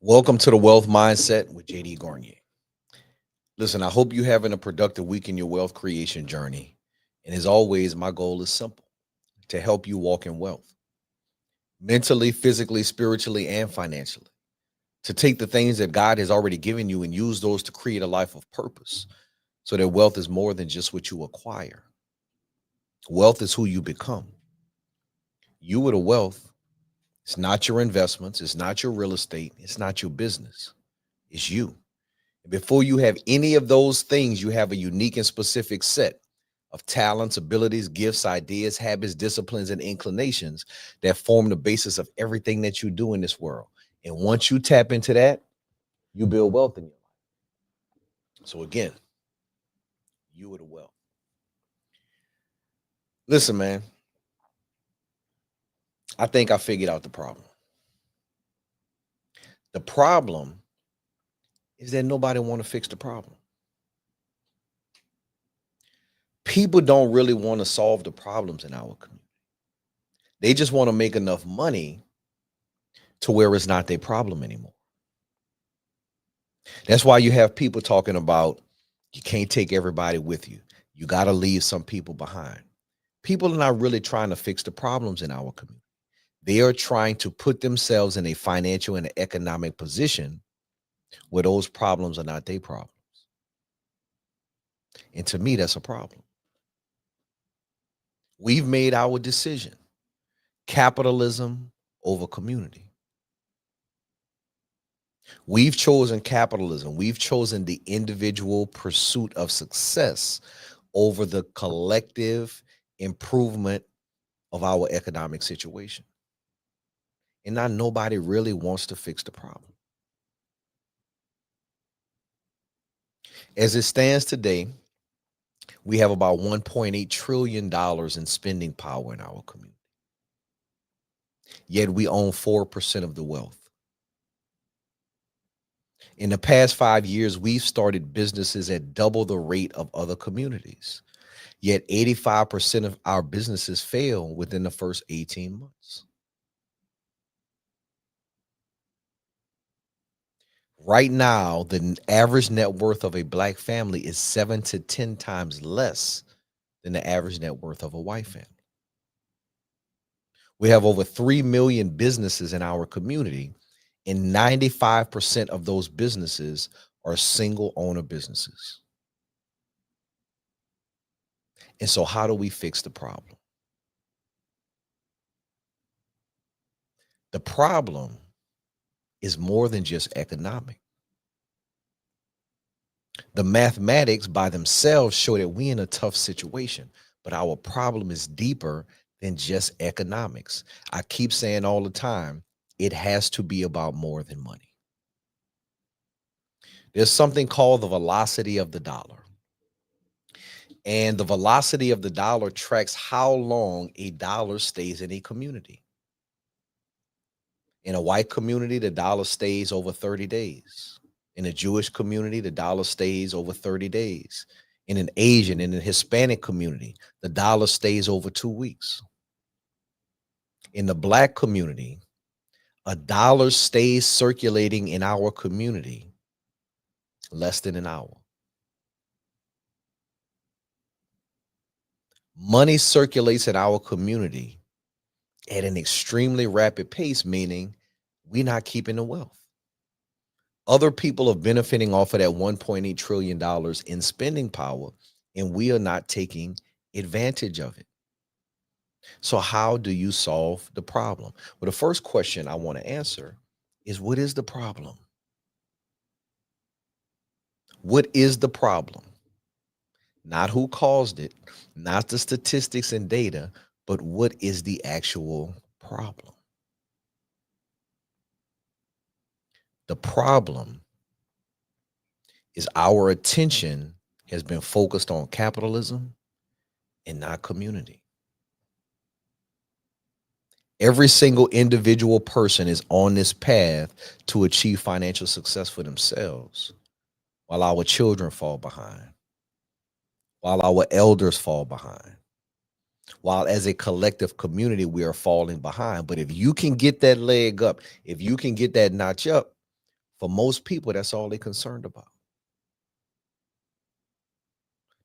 Welcome to the Wealth Mindset with JD Garnier. Listen, I hope you're having a productive week in your wealth creation journey. And as always, my goal is simple to help you walk in wealth mentally, physically, spiritually, and financially. To take the things that God has already given you and use those to create a life of purpose so that wealth is more than just what you acquire. Wealth is who you become. You are the wealth. It's not your investments, it's not your real estate, it's not your business, it's you. Before you have any of those things, you have a unique and specific set of talents, abilities, gifts, ideas, habits, disciplines, and inclinations that form the basis of everything that you do in this world. And once you tap into that, you build wealth in your life. So again, you are the wealth. Listen, man, I think I figured out the problem. The problem is that nobody want to fix the problem. People don't really want to solve the problems in our community. They just want to make enough money to where it's not their problem anymore. That's why you have people talking about you can't take everybody with you. You got to leave some people behind. People are not really trying to fix the problems in our community. They are trying to put themselves in a financial and economic position where those problems are not their problems. And to me, that's a problem. We've made our decision: capitalism over community. We've chosen capitalism. We've chosen the individual pursuit of success over the collective improvement of our economic situation. And now nobody really wants to fix the problem. As it stands today, we have about $1.8 trillion in spending power in our community. Yet we own 4% of the wealth. In the past 5 years, we've started businesses at double the rate of other communities. Yet 85% of our businesses fail within the first 18 months. Right now, the average net worth of a black family is 7 to 10 times less than the average net worth of a white family. We have over 3 million businesses in our community, and 95% of those businesses are single owner businesses. And so, how do we fix the problem? The problem is more than just economic. The mathematics by themselves show that we're in a tough situation, but our problem is deeper than just economics. I keep saying all the time, it has to be about more than money. There's something called the velocity of the dollar. And the velocity of the dollar tracks how long a dollar stays in a community. In a white community, the dollar stays over 30 days. In a Jewish community, the dollar stays over 30 days. In an Asian, in a Hispanic community, the dollar stays over 2 weeks. In the black community, a dollar stays circulating in our community less than an hour. Money circulates in our community at an extremely rapid pace, meaning we're not keeping the wealth. Other people are benefiting off of that $1.8 trillion in spending power, and we are not taking advantage of it. So, how do you solve the problem? Well, the first question I want to answer is, what is the problem? What is the problem? Not who caused it, not the statistics and data, but what is the actual problem? The problem is our attention has been focused on capitalism and not community. Every single individual person is on this path to achieve financial success for themselves, while our children fall behind, while our elders fall behind, while as a collective community, we are falling behind. But if you can get that leg up, if you can get that notch up, For most people, that's all they're concerned about.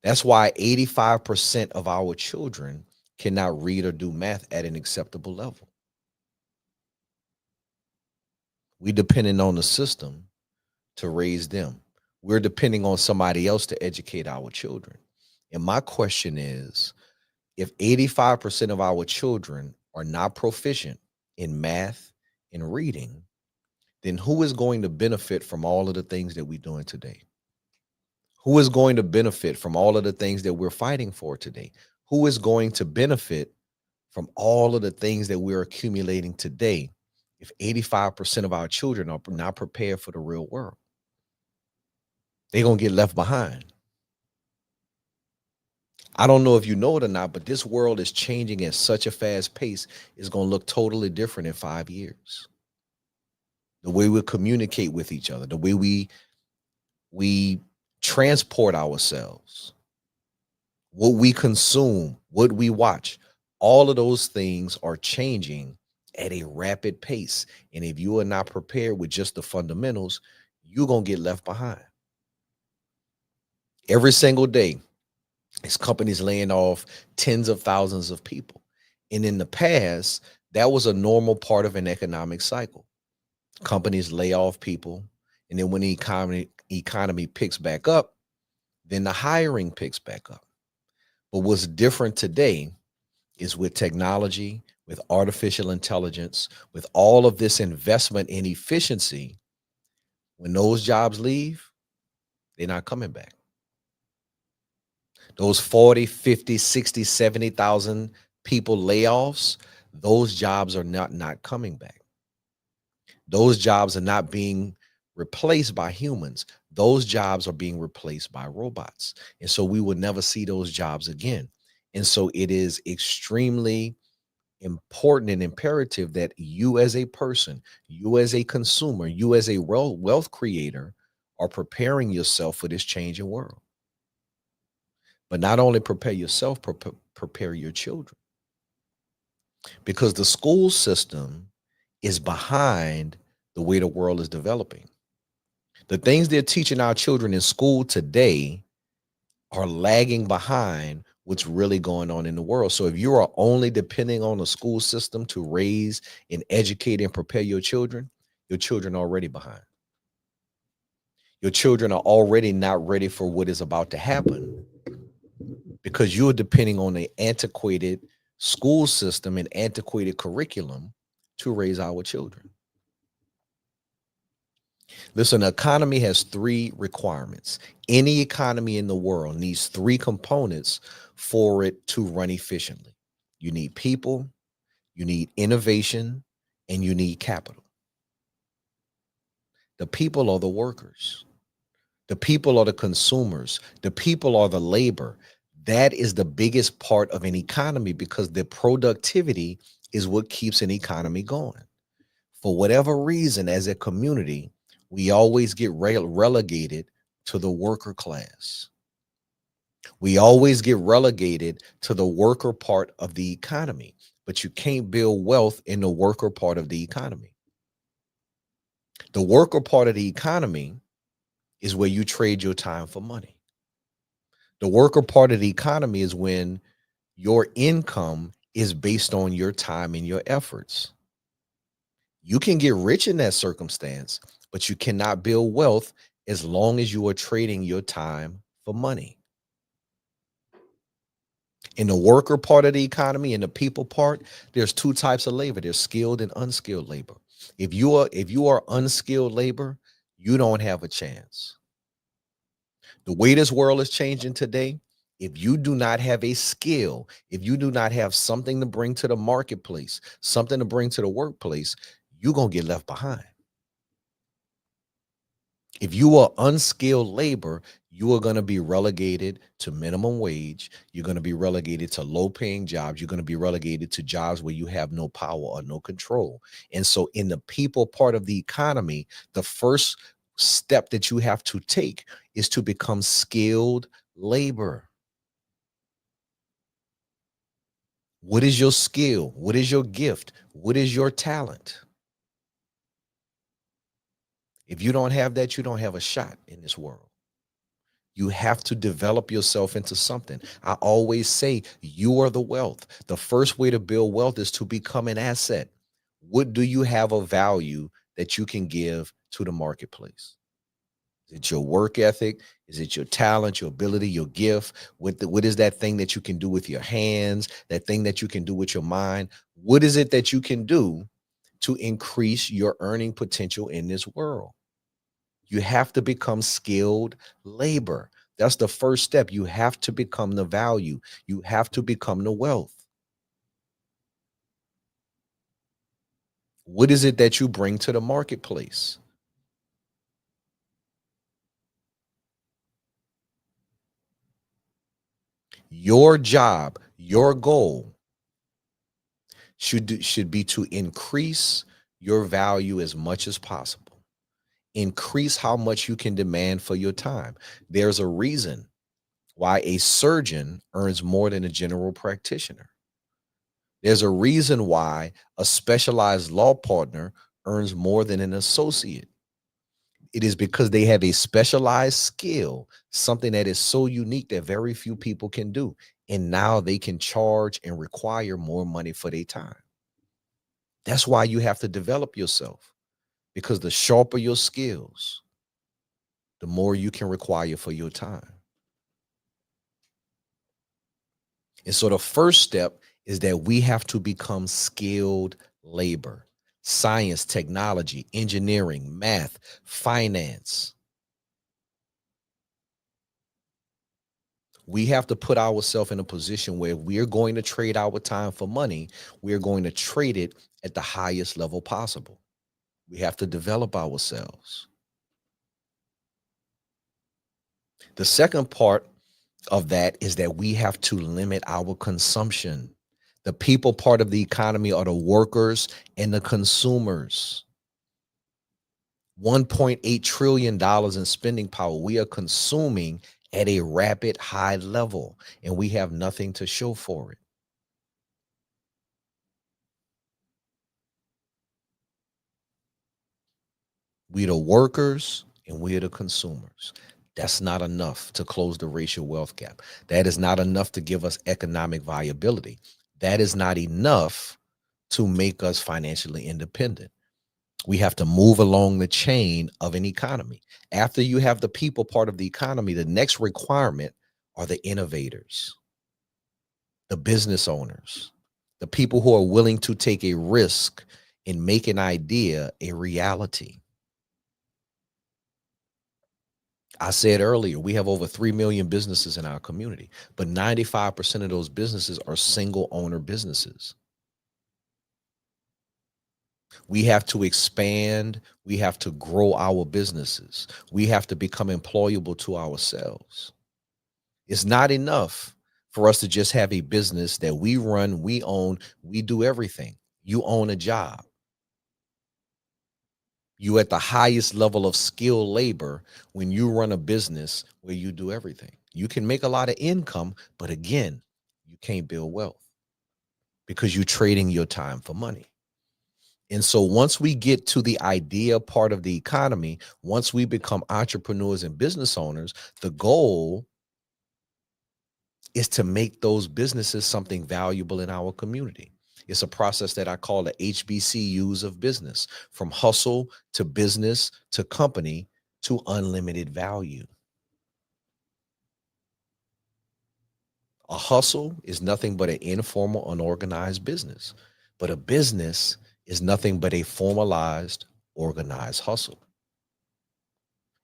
That's why 85% of our children cannot read or do math at an acceptable level. We depending on the system to raise them. We're depending on somebody else to educate our children. And my question is, if 85% of our children are not proficient in math and reading, then who is going to benefit from all of the things that we're doing today? Who is going to benefit from all of the things that we're fighting for today? Who is going to benefit from all of the things that we're accumulating today if 85% of our children are not prepared for the real world? They're going to get left behind. I don't know if you know it or not, but this world is changing at such a fast pace. It's going to look totally different in 5 years. The way we communicate with each other, the way we transport ourselves, what we consume, what we watch, all of those things are changing at a rapid pace. And if you are not prepared with just the fundamentals, you're going to get left behind. Every single day, it's companies laying off tens of thousands of people. And in the past, that was a normal part of an economic cycle. Companies lay off people. And then when the economy picks back up, then the hiring picks back up. But what's different today is with technology, with artificial intelligence, with all of this investment in efficiency, when those jobs leave, they're not coming back. Those 40, 50, 60, 70,000 people layoffs, those jobs are not coming back. Those jobs are not being replaced by humans. Those jobs are being replaced by robots. And so we will never see those jobs again. And so it is extremely important and imperative that you as a person, you as a consumer, you as a wealth creator are preparing yourself for this changing world. But not only prepare yourself, prepare your children. Because the school system is behind the way the world is developing. The things they're teaching our children in school today are lagging behind what's really going on in the world. So if you are only depending on the school system to raise and educate and prepare your children are already behind. Your children are already not ready for what is about to happen because you're depending on an antiquated school system and antiquated curriculum to raise our children. Listen, the economy has 3 requirements. Any economy in the world needs 3 components for it to run efficiently. You need people, you need innovation, and you need capital. The people are the workers. The people are the consumers. The people are the labor. That is the biggest part of an economy because the productivity is what keeps an economy going. For whatever reason, as a community, we always get relegated to the worker class. We always get relegated to the worker part of the economy, but you can't build wealth in the worker part of the economy. The worker part of the economy is where you trade your time for money. The worker part of the economy is when your income is based on your time and your efforts. You can get rich in that circumstance, but you cannot build wealth as long as you are trading your time for money. In the worker part of the economy, in the people part, there's 2 types of labor. There's skilled and unskilled labor. If you are unskilled labor, you don't have a chance. The way this world is changing today, if you do not have a skill, if you do not have something to bring to the marketplace, something to bring to the workplace, you're going to get left behind. If you are unskilled labor, you are going to be relegated to minimum wage. You're going to be relegated to low paying jobs. You're going to be relegated to jobs where you have no power or no control. And so in the people part of the economy, the first step that you have to take is to become skilled labor. What is your skill? What is your gift? What is your talent? If you don't have that, you don't have a shot in this world. You have to develop yourself into something. I always say you are the wealth. The first way to build wealth is to become an asset. What do you have of value that you can give to the marketplace? Is it your work ethic? Is it your talent, your ability, your gift? What is that thing that you can do with your hands? That thing that you can do with your mind? What is it that you can do to increase your earning potential in this world? You have to become skilled labor. That's the first step. You have to become the value. You have to become the wealth. What is it that you bring to the marketplace? Your job, your goal should be to increase your value as much as possible. Increase how much you can demand for your time. There's a reason why a surgeon earns more than a general practitioner. There's a reason why a specialized law partner earns more than an associate. It is because they have a specialized skill, something that is so unique that very few people can do. And now they can charge and require more money for their time. That's why you have to develop yourself, because the sharper your skills, the more you can require for your time. And so the first step is that we have to become skilled labor. Science, technology, engineering, math, finance. We have to put ourselves in a position where we're going to trade our time for money. We're going to trade it at the highest level possible. We have to develop ourselves. The second part of that is that we have to limit our consumption. The people part of the economy are the workers and the consumers. $1.8 trillion in spending power. We are consuming at a rapid high level, and we have nothing to show for it. We the workers and we are the consumers. That's not enough to close the racial wealth gap. That is not enough to give us economic viability. That is not enough to make us financially independent. We have to move along the chain of an economy. After you have the people part of the economy, the next requirement are the innovators, the business owners, the people who are willing to take a risk and make an idea a reality. I said earlier, we have over 3 million businesses in our community, but 95% of those businesses are single owner businesses. We have to expand. We have to grow our businesses. We have to become employable to ourselves. It's not enough for us to just have a business that we run, we own, we do everything. You own a job. You at the highest level of skilled labor when you run a business where you do everything. You can make a lot of income, but again, you can't build wealth because you're trading your time for money. And so once we get to the idea part of the economy, once we become entrepreneurs and business owners, the goal is to make those businesses something valuable in our community. It's a process that I call the HBCUs of business, from hustle to business to company to unlimited value. A hustle is nothing but an informal, unorganized business, but a business is nothing but a formalized, organized hustle.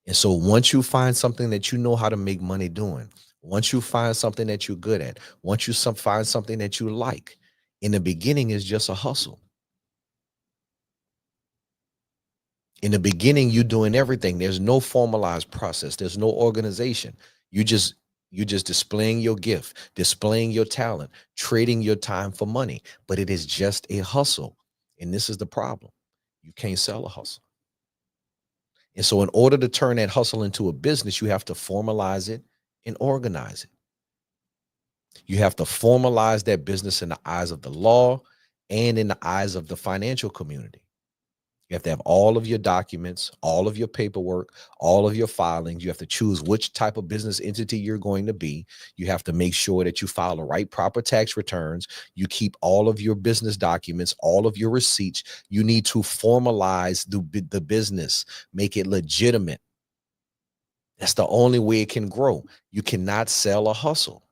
And so once you find something that you know how to make money doing, once you find something that you're good at, once you find something that you like, in the beginning is just a hustle. In the beginning, you're doing everything. There's no formalized process. There's no organization. You just displaying your gift, displaying your talent, trading your time for money. But it is just a hustle. And this is the problem. You can't sell a hustle. And so in order to turn that hustle into a business, you have to formalize it and organize it. You have to formalize that business in the eyes of the law and in the eyes of the financial community. You have to have all of your documents, all of your paperwork, all of your filings. You have to choose which type of business entity you're going to be. You have to make sure that you file the right proper tax returns. You keep all of your business documents, all of your receipts. You need to formalize the business, make it legitimate. That's the only way it can grow. You cannot sell a hustle.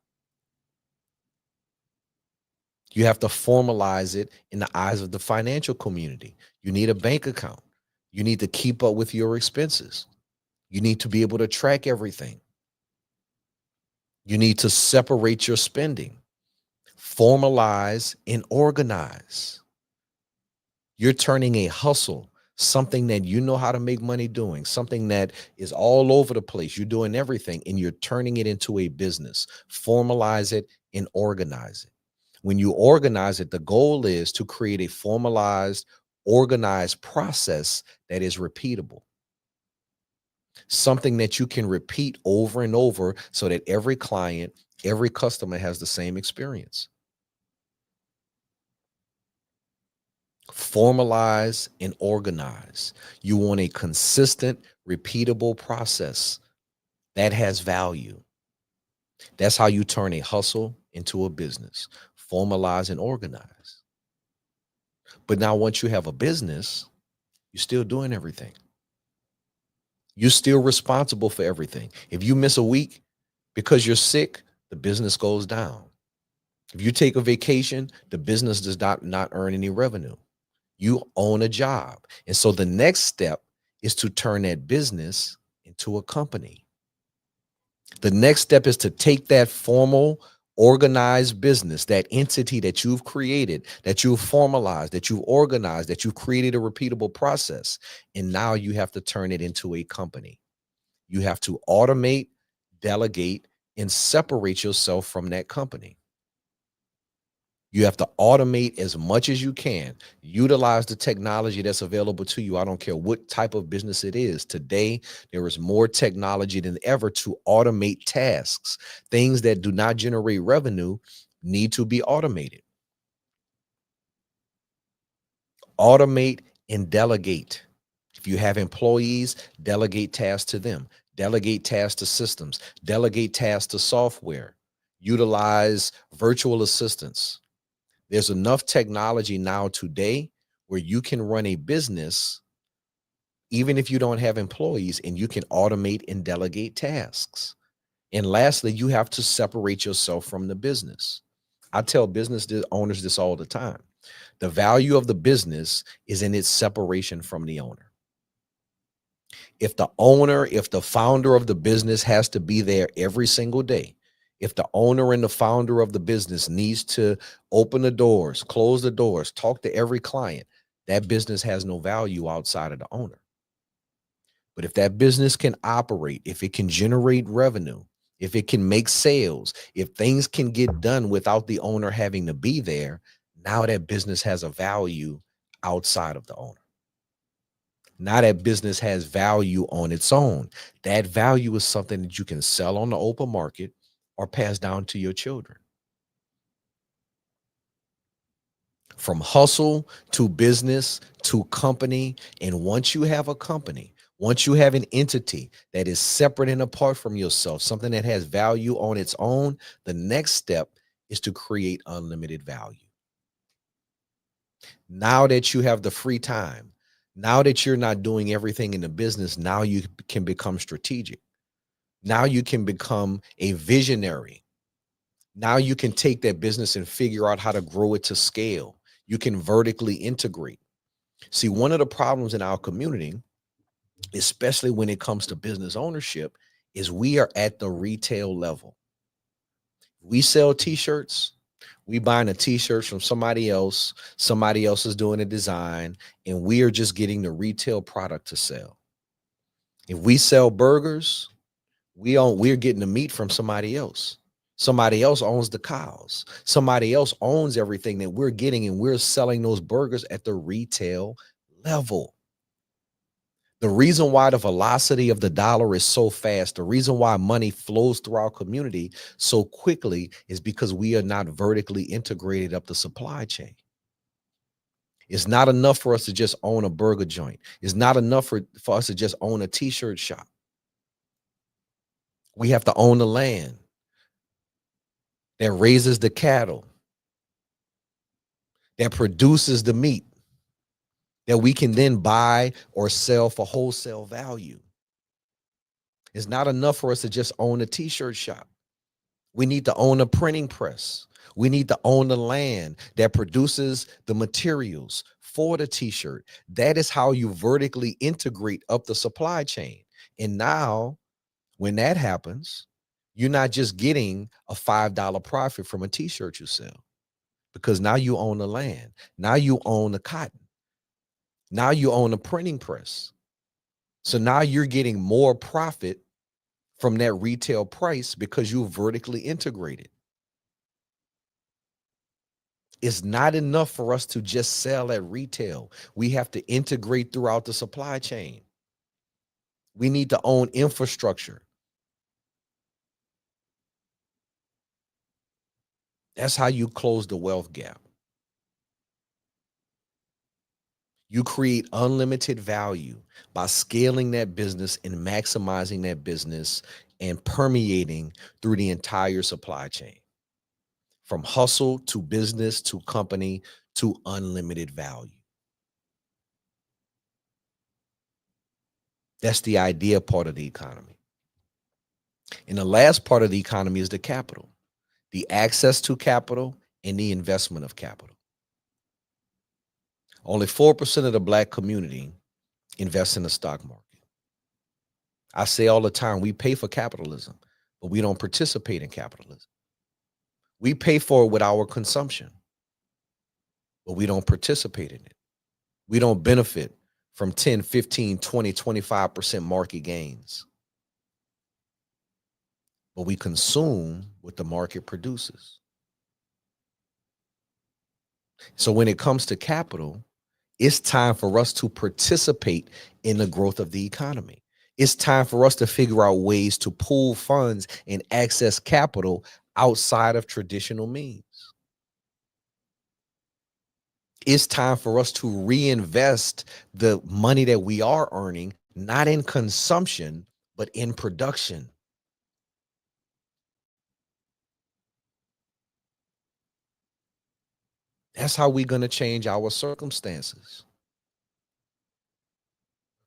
You have to formalize it in the eyes of the financial community. You need a bank account. You need to keep up with your expenses. You need to be able to track everything. You need to separate your spending, formalize and organize. You're turning a hustle, something that you know how to make money doing, something that is all over the place. You're doing everything and you're turning it into a business. Formalize it and organize it. When you organize it, the goal is to create a formalized, organized process that is repeatable. Something that you can repeat over and over so that every client, every customer has the same experience. Formalize and organize. You want a consistent, repeatable process that has value. That's how you turn a hustle into a business. Formalize and organize. But now, once you have a business, you're still doing everything. You're still responsible for everything. If you miss a week because you're sick, the business goes down. If you take a vacation, the business does not earn any revenue. You own a job. And so the next step is to turn that business into a company. The next step is to take that formal, organized business, that entity that you've created, that you've formalized, that you've organized, that you've created a repeatable process. And now you have to turn it into a company. You have to automate, delegate, and separate yourself from that company. You have to automate as much as you can. Utilize the technology that's available to you. I don't care what type of business it is. Today, there is more technology than ever to automate tasks. Things that do not generate revenue need to be automated. Automate and delegate. If you have employees, delegate tasks to them. Delegate tasks to systems. Delegate tasks to software. Utilize virtual assistants. There's enough technology now today where you can run a business even if you don't have employees, and you can automate and delegate tasks. And lastly, you have to separate yourself from the business. I tell business owners this all the time. The value of the business is in its separation from the owner. If the founder of the business has to be there every single day, if the owner and the founder of the business needs to open the doors, close the doors, talk to every client, that business has no value outside of the owner. But if that business can operate, if it can generate revenue, if it can make sales, if things can get done without the owner having to be there, now that business has a value outside of the owner. Now that business has value on its own. That value is something that you can sell on the open market or pass down to your children. From hustle to business to company. And once you have a company, once you have an entity that is separate and apart from yourself, something that has value on its own, the next step is to create unlimited value. Now that you have the free time, now that you're not doing everything in the business, now you can become strategic. Now you can become a visionary. Now you can take that business and figure out how to grow it to scale. You can vertically integrate. See, one of the problems in our community, especially when it comes to business ownership, is we are at the retail level. We sell t-shirts. We buying a t-shirt from somebody else. Somebody else is doing a design, and we are just getting the retail product to sell. If we sell burgers, we're getting the meat from somebody else. Somebody else owns the cows. Somebody else owns everything that we're getting, and we're selling those burgers at the retail level. The reason why the velocity of the dollar is so fast, the reason why money flows through our community so quickly is because we are not vertically integrated up the supply chain. It's not enough for us to just own a burger joint. It's not enough for us to just own a t-shirt shop. We have to own the land that raises the cattle, that produces the meat, that we can then buy or sell for wholesale value. It's not enough for us to just own a t-shirt shop. We need to own a printing press. We need to own the land that produces the materials for the t-shirt. That is how you vertically integrate up the supply chain. And now, when that happens, you're not just getting a $5 profit from a t-shirt you sell, because now you own the land. Now you own the cotton. Now you own a printing press. So now you're getting more profit from that retail price because you vertically integrated. It's not enough for us to just sell at retail. We have to integrate throughout the supply chain. We need to own infrastructure. That's how you close the wealth gap. You create unlimited value by scaling that business and maximizing that business and permeating through the entire supply chain, from hustle to business to company to unlimited value. That's the idea part of the economy. And the last part of the economy is the capital, the access to capital and the investment of capital. Only 4% of the Black community invests in the stock market. I say all the time, we pay for capitalism, but we don't participate in capitalism. We pay for it with our consumption, but we don't participate in it. We don't benefit from 10, 15, 20, 25% market gains, but we consume what the market produces. So when it comes to capital, it's time for us to participate in the growth of the economy. It's time for us to figure out ways to pool funds and access capital outside of traditional means. It's time for us to reinvest the money that we are earning, not in consumption, but in production. That's how we're going to change our circumstances.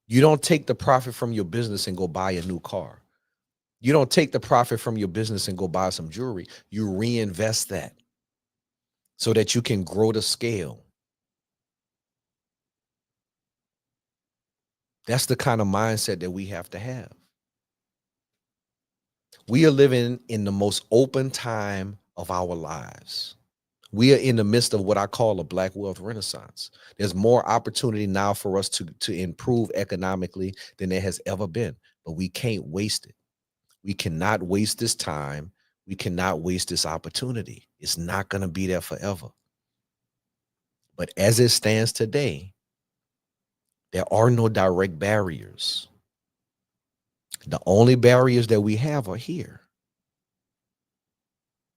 You don't take the profit from your business and go buy a new car. You don't take the profit from your business and go buy some jewelry. You reinvest that so that you can grow the scale. That's the kind of mindset that we have to have. We are living in the most open time of our lives. We are in the midst of what I call a Black wealth renaissance. There's more opportunity now for us to improve economically than there has ever been, but we can't waste it. We cannot waste this time. We cannot waste this opportunity. It's not going to be there forever. But as it stands today, there are no direct barriers. The only barriers that we have are here.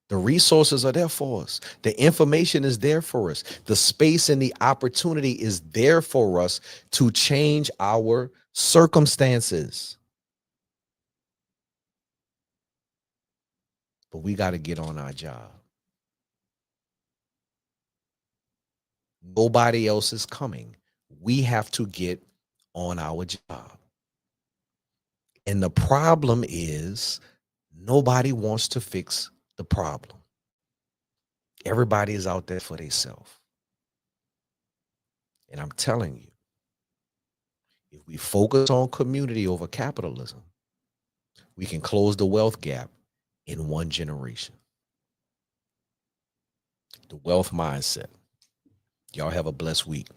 The resources are there for us. The information is there for us. The space and the opportunity is there for us to change our circumstances. But we got to get on our job. Nobody else is coming. We have to get on our job. And the problem is nobody wants to fix the problem. Everybody is out there for themselves. And I'm telling you, if we focus on community over capitalism, we can close the wealth gap in one generation. The wealth mindset. Y'all have a blessed week.